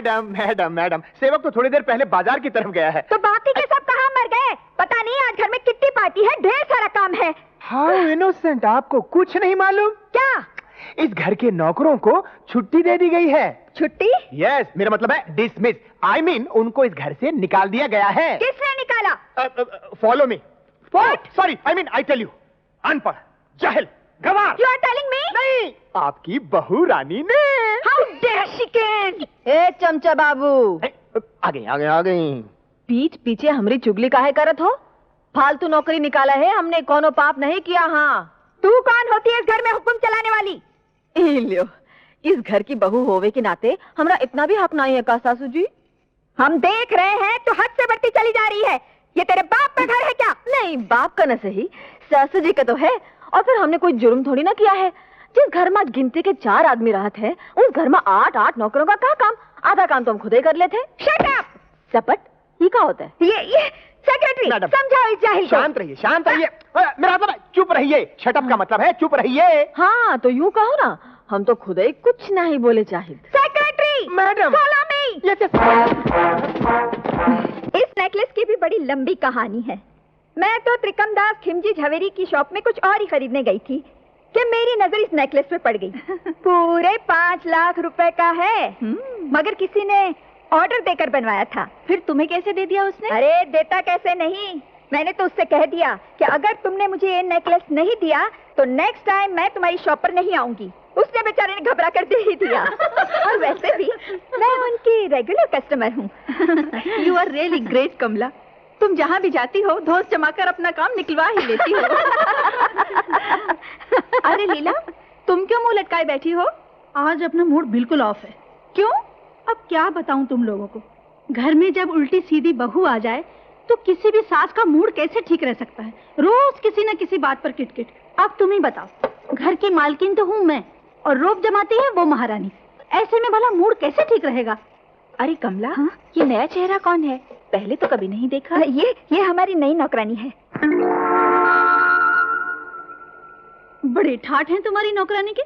Madam madam madam, सेवक तो थोड़ी देर पहले बाजार की तरफ गया है। तो बाकी के सब कहाँ मर गए? पता नहीं, आज घर में कितनी पार्टी है, ढेर सारा काम है। हाउ इनोसेंट, आपको कुछ नहीं मालूम? क्या? इस घर के नौकरों को छुट्टी दे दी गई है। छुट्टी? यस, मेरा मतलब है डिसमिस। आई मीन उनको इस घर से निकाल दिया गया है। किसने निकाला? Follow me. Sorry, I mean I tell you, अनपढ़, जाहिल, गवार। You are telling me? नहीं, आपकी बहू रानी ने। How dare she can? ए चमचा बाबू, आ गई। पीठ पीछे हमरी चुगली काहे करत हो? फालतू नौकरी निकाला है हमने, कोनो पाप नहीं किया। हाँ, तू कौन होती है इस घर में हुक्म चलाने वाली? लो, इस घर की बहू होवे के नाते हमरा इतना भी हक नहीं है का सासू जी? हम देख रहे हैं तो हद से बढ़ती चली जा रही है। ये तेरे बाप का घर है क्या? नहीं, बाप का न सही, सासू जी का तो है। और फिर हमने कोई जुर्म थोड़ी ना किया है। जिस घर में गिनती के 4 आदमी रहत है, उस घर में 8 नौकरों का क्या काम? आधा काम तो हम खुद ही कर लेते। Shut up! सपट, ये क्या होता है? ये सेक्रेटरी समझाओ इस जाहिल को। शांत रहिए, शांत रहिए। मेरा मतलब चुप रहिए। शटअप का मतलब है चुप रहिए। हाँ, तो यूं कहो ना, हम तो खुद ही कुछ नहीं बोले चाहिए। Secretary madam, follow me! इस नेकलेस की भी बड़ी लंबी कहानी है। मैं तो त्रिकमदास खिमजी झवेरी की शॉप में कुछ और ही खरीदने गई थी कि मेरी नजर इस नेकलेस पे पड़ गई। पूरे 5 लाख रुपए का है, मगर किसी ने ऑर्डर देकर बनवाया था। फिर तुम्हें कैसे दे दिया उसने? अरे देता कैसे नहीं, मैंने तो उससे कह दिया कि अगर तुमने मुझे ये नेकलेस नहीं दिया तो नेक्स्ट टाइम मैं तुम्हारी शॉप पर नहीं आऊंगी। उसने बेचारे ने घबरा कर दे ही दिया। और वैसे भी मैं उनकी रेगुलर कस्टमर हूँ। यू आर रियली ग्रेट कमला, तुम जहाँ भी जाती हो धोस जमाकर अपना काम निकलवा ही लेती हो। अरे लीला, तुम क्यों मुंह लटकाए बैठी हो? आज अपना मूड बिल्कुल ऑफ है। क्यों? अब क्या बताऊं तुम लोगों को, घर में जब उल्टी सीधी बहू आ जाए तो किसी भी सास का मूड कैसे ठीक रह सकता है? रोज किसी न किसी बात पर किटकिट। अब तुम ही बताओ, घर की मालकिन तो हूँ मैं और रोब जमाती है वो महारानी। ऐसे में भला मूड कैसे ठीक रहेगा? अरे कमला, हाँ? ये नया चेहरा कौन है? पहले तो कभी नहीं देखा। ये हमारी नई नौकरानी है। बड़े ठाठ हैं तुम्हारी नौकरानी के।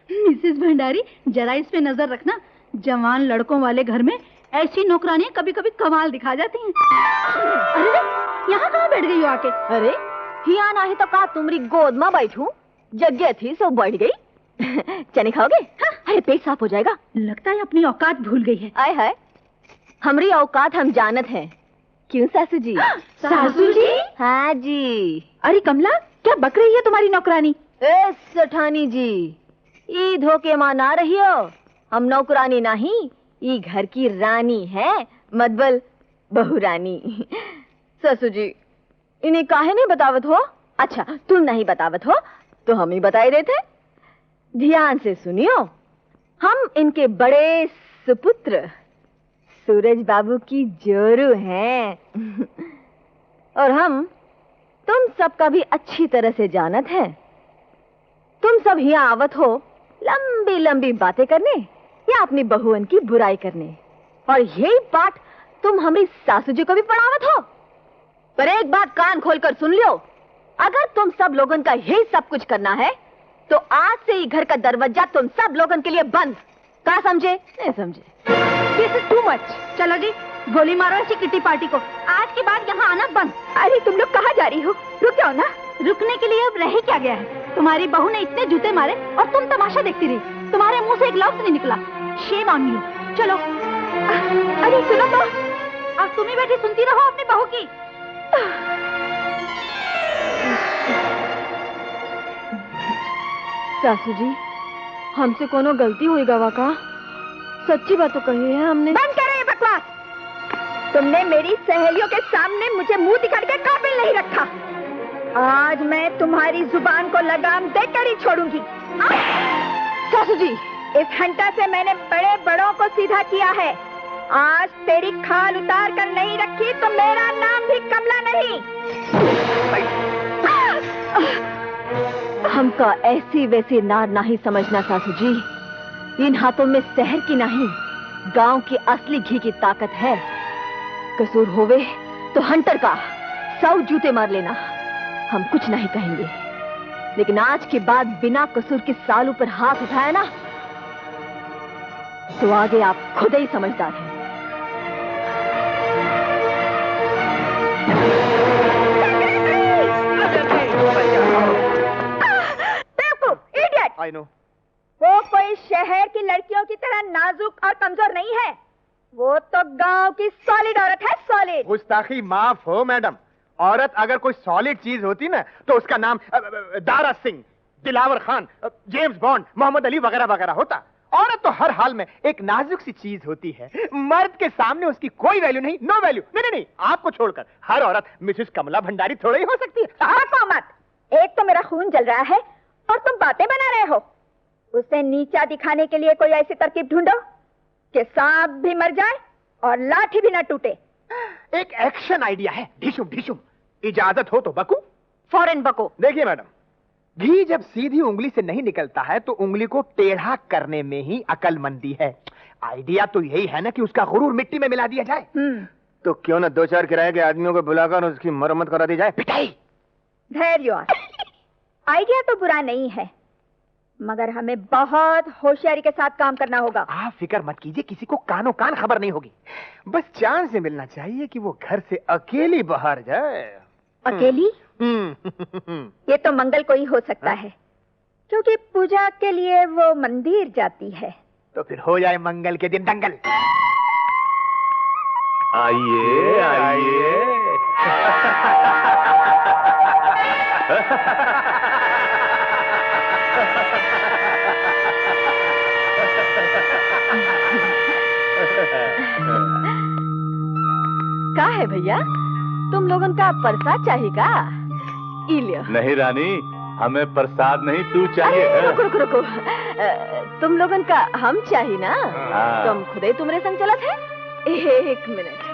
मिसेस भंडारी, जरा इस पे नजर रखना। जवान लड़कों वाले घर में ऐसी नौकरानियां कभी कभी कमाल दिखा जाती हैं। अरे यहाँ कहाँ बैठ गई हो आके? अरे हिया नहीं तो का तुम्हारी गोद में बैठूं? जगह थी सो बैठ गई। चने खाओगे? हाँ? अरे पेट साफ हो जाएगा। लगता है अपनी औकात भूल गई है। आए हाय, हमारी औकात हम जानत हैं। क्यों सासू जी? सासू जी? हाँ जी। अरे कमला, क्या बक रही है तुम्हारी नौकरानी? ए सेठानी जी, ई धोखे मां ना रही हो। हम नौकरानी नहीं, ई घर की रानी है, मतबल बहू रानी। ससु जी, इन्हें काहे नहीं बतावत हो? अच्छा, तुम नहीं बतावत हो तो हम ही बताए देते। ध्यान से सुनियो, हम इनके बड़े सुपुत्र सूरज बाबू की जोरू हैं। और हम तुम सबका भी अच्छी तरह से जानत हैं। तुम सब यहाँ आवत हो लंबी लंबी बातें करने या अपनी बहुअन की बुराई करने, और यही बात तुम हमारी सासू जी को भी पढ़ावत हो। पर एक बात कान खोलकर सुन लियो, अगर तुम सब लोगन का यही सब कुछ करना है तो आज से ही घर का दरवाजा तुम सब लोगन के लिए बंद। क्या समझे? नहीं समझे? This is too much। चलो जी, गोली मारो ऐसी किटी पार्टी को। आज के बाद यहाँ आना बंद। अरे तुम लोग कहाँ जा रही हो? रुक जाओ ना। रुकने के लिए अब रह ही क्या गया है? तुम्हारी बहू ने इतने जूते मारे और तुम तमाशा देखती रही। तुम्हारे मुंह से एक लफ्ज नहीं निकला। Shame on you. चलो। अरे सुनो तो। अब तुम ही बैठी सुनती रहो अपनी बहू की। सासू जी, हमसे कोनो गलती हुई गवा का? सच्ची बात तो कही है हमने। बंद करो ये बकवास। तुमने मेरी सहेलियों के सामने मुझे मुंह दिखाने के काबिल नहीं रखा। आज मैं तुम्हारी जुबान को लगाम देकर ही छोड़ूंगी। सासू जी, इस घंटा से मैंने बड़े बड़ों को सीधा किया है। आज तेरी खाल उतार कर नहीं रखी तो मेरा नाम भी कमला नहीं। हमका ऐसी वैसी नार नहीं समझना सासू जी। इन हाथों में शहर की नहीं, गांव की असली घी की ताकत है। कसूर होवे तो हंटर का 100 जूते मार लेना, हम कुछ नहीं कहेंगे। लेकिन आज के बाद बिना कसूर के सालों पर हाथ उठाया ना तो आगे आप खुद ही समझदार हैं। I know. वो कोई शहर की लड़कियों की तरह नाजुक और कमजोर नहीं है। वो तो गांव की सॉलिड औरत है, सॉलिड। गुस्ताखी माफ हो मैडम। औरत अगर कोई सॉलिड चीज होती ना तो उसका नाम दारा सिंह, दिलावर खान, जेम्स बॉन्ड, मोहम्मद अली वगैरह वगैरह होता। औरत तो हर हाल में एक नाजुक सी चीज होती है। मर्द के सामने उसकी कोई वैल्यू नहीं, नो वैल्यू। नहीं नहीं, आपको छोड़कर हर औरत मिसेस कमला भंडारी थोड़ी ही हो सकती है। बको मत। एक तो मेरा खून जल रहा है और तुम बातें बना रहे हो। उसे नीचा दिखाने के लिए कोई ऐसी तरकीब ढूंढो कि सांप भी मर जाए और लाठी भी न टूटे। एक एक्शन आइडिया है, ढिशुम ढिशुम। इजाजत हो तो बकू। फौरन बको। देखिए मैडम, घी जब सीधी उंगली से नहीं निकलता है तो उंगली को टेढ़ा करने में ही अकलमंदी है। आइडिया तो यही है ना कि उसका गुरूर मिट्टी में मिला दिया जाए। तो क्यों ना 2-4 किराए के आदमियों को बुलाकर उसकी मरम्मत करा दी जाए। पिटाई। धैर्य। आइडिया तो बुरा नहीं है, मगर हमें बहुत होशियारी के साथ काम करना होगा। आप फिक्र मत कीजिए, किसी को कानो कान खबर नहीं होगी। बस चांस से मिलना चाहिए कि वो घर से अकेली बाहर जाए। अकेली? ये तो मंगल को ही हो सकता है, क्योंकि पूजा के लिए वो मंदिर जाती है। तो फिर हो जाए मंगल के दिन दंगल। आइए आइए। का है भैया, तुम लोगन का प्रसाद चाहिए का? इलियो। नहीं रानी, हमें प्रसाद नहीं, तू चाहिए। अरे रुको रुको रुको, तुम लोगन का हम चाहिए ना? हाँ। तुम खुद ही तुम्हारे संग चलत है। 1 मिनट।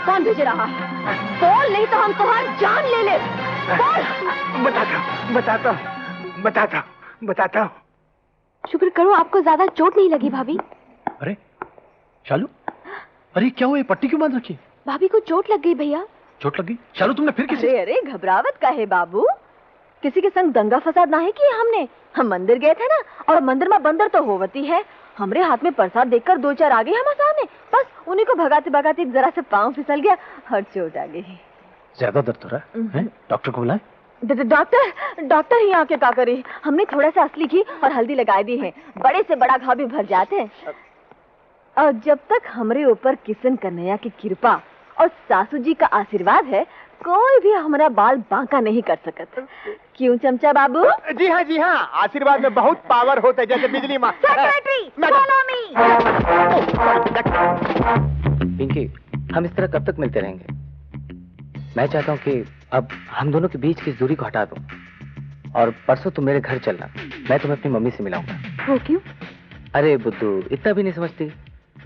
कौन भेज रहा? बोल, नहीं तो हम तुम्हारी जान ले ले। बोल। बताता हूँ। शुक्र करो आपको ज्यादा चोट नहीं लगी भाभी। अरे शालू, अरे क्या हुआ, ये पट्टी क्यों बांध रखी? भाभी को चोट लग गई भैया। चोट लग गई? शालू तुमने फिर किसी? अरे घबरावत का है बाबू, किसी के संग दंगा फसाद ना है किया हमने। हम मंदिर गए थे ना, और मंदिर में बंदर तो होवती है। हमरे हाथ में प्रसाद देखकर 2-4 आ गए हम सामने, बस उन्हीं को भगाते भगाते जरा से पाँव फिसल गया और चोट आ गई। ज्यादा दर्द हो रहा है? डॉक्टर को बुलाए? डॉक्टर ही आके क्या करे? हमने थोड़ा सा असली घी और हल्दी लगाई दी है, बड़े से बड़ा घाव भी भर जाते हैं। और जब तक हमरे ऊपर किशन कन्हैया की कृपा और सासू जी का आशीर्वाद है, कोई भी हमारा बाल बांका नहीं कर सकता। क्यों चमचा बाबू? जी हाँ, आशीर्वाद में बहुत पावर होता है, जैसे बिजली माँ। पिंकी, हम इस तरह कब तक मिलते रहेंगे? मैं चाहता हूँ कि अब हम दोनों के बीच की दूरी को हटा दूं, और परसों तुम मेरे घर चलना, मैं तुम्हें अपनी मम्मी से मिलाऊंगा। वो क्यों? अरे बुद्धू, इतना भी नहीं समझती?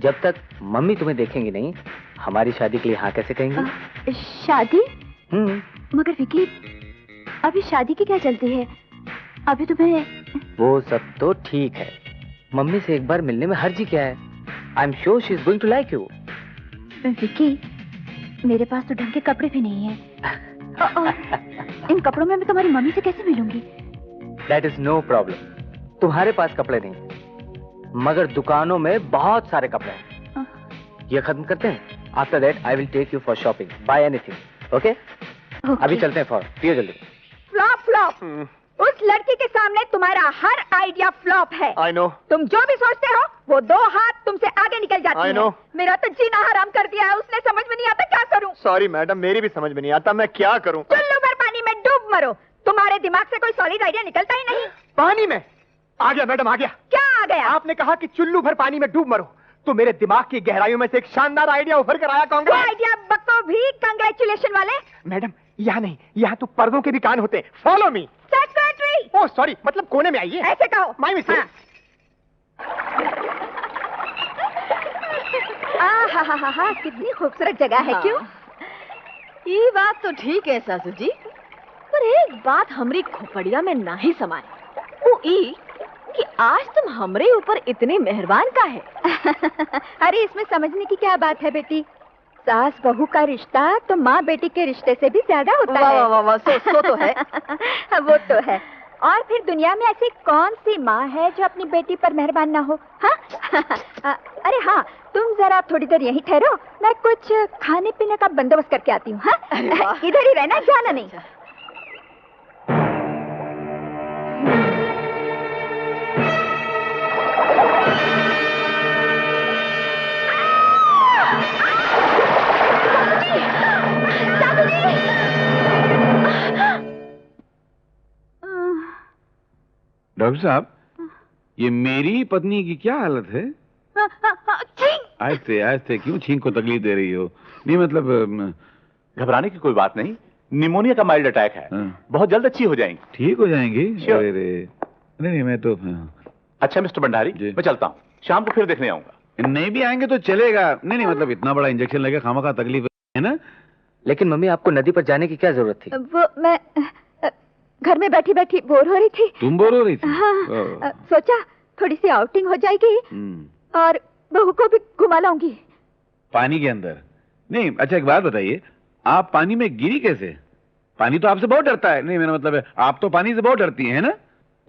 जब तक मम्मी तुम्हें देखेंगी नहीं, हमारी शादी के लिए हाँ कैसे कहेंगी? शादी? मगर विकी, अभी शादी की क्या चलती है? अभी तुम्हें... वो सब तो ठीक है, मम्मी से एक बार मिलने में हर्जी क्या है? I am sure she is going to like you. Vicky, मेरे पास तो ढंग के कपड़े भी नहीं है। और इन कपड़ों में मैं तुम्हारी मम्मी से कैसे मिलूंगी? That is no problem. तुम्हारे पास कपड़े नहीं, मगर दुकानों में बहुत सारे कपड़े हैं। ये खत्म करते हैं, after that I will take you for shopping, buy anything. Okay? अभी चलते हैं, फॉर पियो जल्दी। Flop flop. उस लड़की के सामने तुम्हारा हर आइडिया फ्लॉप है। I know. तुम जो भी सोचते हो वो 2 हाथ तुमसे आगे निकल जाती I है। know. मेरा तो जीना हराम कर दिया है उसने, समझ में नहीं आता क्या करूं। सॉरी मैडम, मेरी भी समझ में नहीं आता मैं क्या करूं। चुल्लू भर पानी में डूब मरो, तुम्हारे दिमाग से कोई सॉलिड आइडिया निकलता ही नहीं। पानी में? आ गया मैडम, आ गया। क्या आ गया? आपने कहा कि चुल्लू भर पानी में डूब मरो, तो मेरे दिमाग की गहराइयों में से एक शानदार आइडिया उभर कर आया। वो कांग्रेस आइडिया बको भी कंग्रेचुलेशन वाले। मैडम, यहाँ नहीं, यहाँ तो पर्दों के भी कान होते हैं। Follow me. Secretary. Oh sorry, मतलब कोने में आइए। ऐसे कहो। My mistake. हाँ, कितनी खूबसूरत जगह है। क्यों? ये बात तो ठीक है सासू जी, पर एक बात हमरी खोपड़िया में ना ही समाए, वो ई कि आज तुम हमरे ऊपर इतने मेहरबान का है। अरे इसमें समझने की क्या बात है बेटी, सास बहू का रिश्ता तो माँ बेटी के रिश्ते से भी ज्यादा होता है। वाह वाह वाह, सो तो है। वो तो है। और फिर दुनिया में ऐसी कौन सी माँ है जो अपनी बेटी पर मेहरबान ना हो? हाँ? अरे हाँ, तुम जरा थोड़ी देर यहीं ठहरो, मैं कुछ खाने पीने का बंदोबस्त करके आती हूँ। हाँ? इधर ही रहना, जाना नहीं। डॉक्टर साहब, ये मेरी पत्नी की क्या हालत है? आहिस्ते क्यों छींक को तकलीफ दे रही हो? नहीं मतलब घबराने की कोई बात नहीं, निमोनिया का माइल्ड अटैक है। बहुत जल्द अच्छी हो जाएंगी। ठीक हो जाएंगी? Sure. अरे नहीं, मैं तो अच्छा मिस्टर भंडारी, मैं चलता हूँ, शाम को फिर देखने आऊंगा। नहीं भी आएंगे तो चलेगा। नहीं मतलब इतना बड़ा इंजेक्शन लगे, खामखा तकलीफ है ना। लेकिन मम्मी, आपको नदी पर जाने की क्या जरूरत थी? वो मैं घर में बैठी बैठी बोर हो रही थी। तुम बोर हो रही थी? हाँ, सोचा थोड़ी सी आउटिंग हो जाएगी और बहू को भी घुमा लाऊंगी। पानी के अंदर? नहीं, अच्छा एक बात बताइए, आप पानी में गिरी कैसे? पानी तो आपसे बहुत डरता है। नहीं मेरा मतलब है, आप तो पानी से बहुत डरती हैं ना?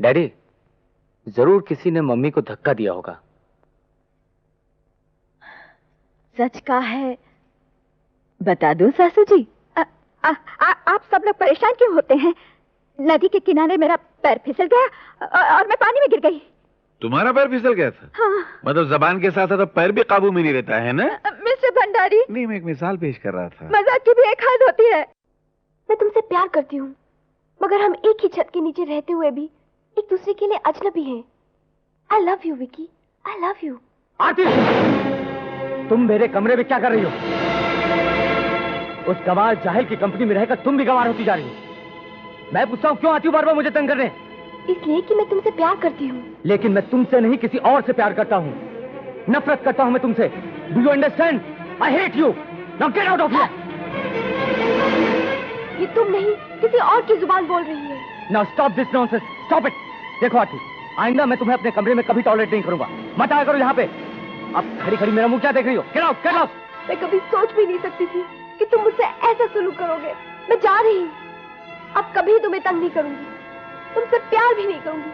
डैडी, जरूर किसी ने मम्मी को धक्का दिया होगा। सच का है, बता दूं सासू जी? आप सब लोग परेशान क्यों होते हैं? नदी के किनारे मेरा पैर फिसल गया और मैं पानी में गिर गई। तुम्हारा पैर फिसल गया था? हाँ। मतलब जबान के साथ साथ पैर भी काबू में नहीं रहता है ना? मिस्टर भंडारी, नहीं मैं एक मिसाल पेश कर रहा था। मजाक की भी एक हद होती है। मैं तुमसे प्यार करती हूँ, मगर हम एक ही छत के नीचे रहते हुए भी एक दूसरे के लिए अजनबी हैं। I love you Vicky, I love you. Aarti, तुम मेरे कमरे में क्या कर रही हो? उस गवार जाहिल की कंपनी में रहकर तुम भी गवार होती जा रही हो। मैं पूछता हूँ क्यों आती हो बार बार मुझे तंग करने? इसलिए कि मैं तुमसे प्यार करती हूँ। लेकिन मैं तुमसे नहीं, किसी और से प्यार करता हूँ। नफरत करता हूँ मैं तुमसे। Do you understand? I hate you. Now get out of here. ये तुम नहीं, किसी और की जुबान बोल रही है। Now stop this nonsense, stop it. देखो आरती, आइंदा मैं तुम्हें अपने कमरे में कभी टॉयलेट नहीं करूंगा। मत आया करो यहाँ पे। अब खड़ी खड़ी मेरा मुंह क्या देख रही हो? Get out, get out. मैं कभी सोच भी नहीं सकती थी कि तुम मुझसे ऐसा सलूक करोगे। मैं जा रही हूँ, अब कभी तुम्हें तंग नहीं करूंगी, तुमसे प्यार भी नहीं करूंगी।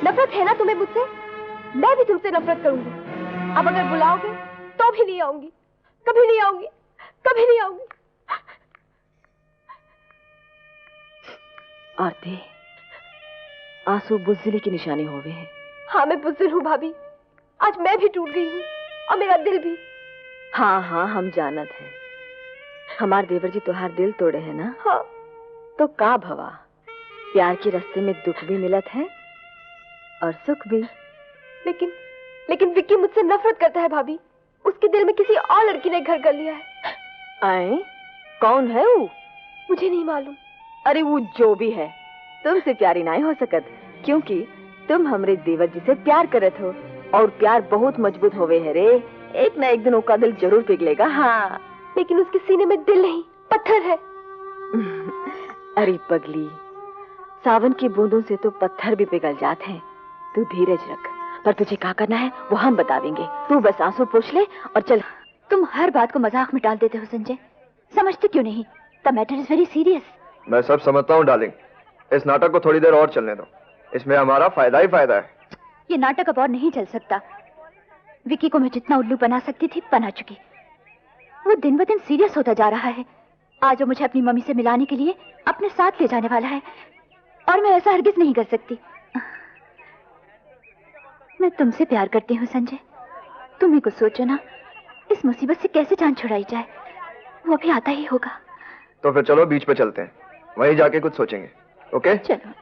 नफरत है ना तुम्हें मुझसे? मैं भी तुमसे नफरत करूंगी। अब अगर बुलाओगे तो भी नहीं आऊंगी, कभी नहीं आऊंगी, कभी नहीं आऊंगी। आरती, आंसू बुज़दिली की निशानी हो गए हैं। हाँ मैं बुज़दिल हूँ भाभी, आज मैं भी टूट गई हूँ और मेरा दिल भी। हाँ हाँ, हम जानत हैं। हमार देवर जी तुहार दिल तोड़े है ना? हाँ। तो का भवा, प्यार के रास्ते में दुख भी मिलत है और सुख भी। लेकिन विक्की मुझसे नफरत करता है भाभी। उसके दिल में किसी और लड़की ने घर कर लिया है। आए, कौन है वो? मुझे नहीं मालूम। अरे वो जो भी है, तुमसे प्यारी नहीं हो सकत, क्योंकि तुम हमरे देवर जी से प्यार करत हो और प्यार बहुत मजबूत होवे है रे। एक ना एक दिन उसका दिल जरूर पिघलेगा। हाँ, लेकिन उसके सीने में दिल नहीं, पत्थर है। अरे पगली, सावन की बूंदों से तो पत्थर भी पिघल जाते हैं। तू धीरज रख, पर तुझे क्या करना है वो हम बता देंगे। तू बस आंसू पोंछ ले और चल। तुम हर बात को मजाक में डाल देते हो संजय, समझते क्यों नहीं? The matter is very serious. मैं सब समझता हूँ डार्लिंग, इस नाटक को थोड़ी देर और चलने दो, इसमें हमारा फायदा ही फायदा है। ये नाटक अब और नहीं चल सकता। विकी को मैं जितना उल्लू बना सकती थी बना चुकी। वो दिन ब दिन सीरियस होता जा रहा है। आज वो मुझे अपनी मम्मी से मिलाने के लिए अपने साथ ले जाने वाला है और मैं ऐसा हरगिज नहीं कर सकती। मैं तुमसे प्यार करती हूँ संजय, तुम ही कुछ सोचो ना, इस मुसीबत से कैसे जान छुड़ाई जाए। वो भी आता ही होगा। तो फिर चलो बीच पे चलते हैं, वहीं जाके कुछ सोचेंगे। ओके चलो।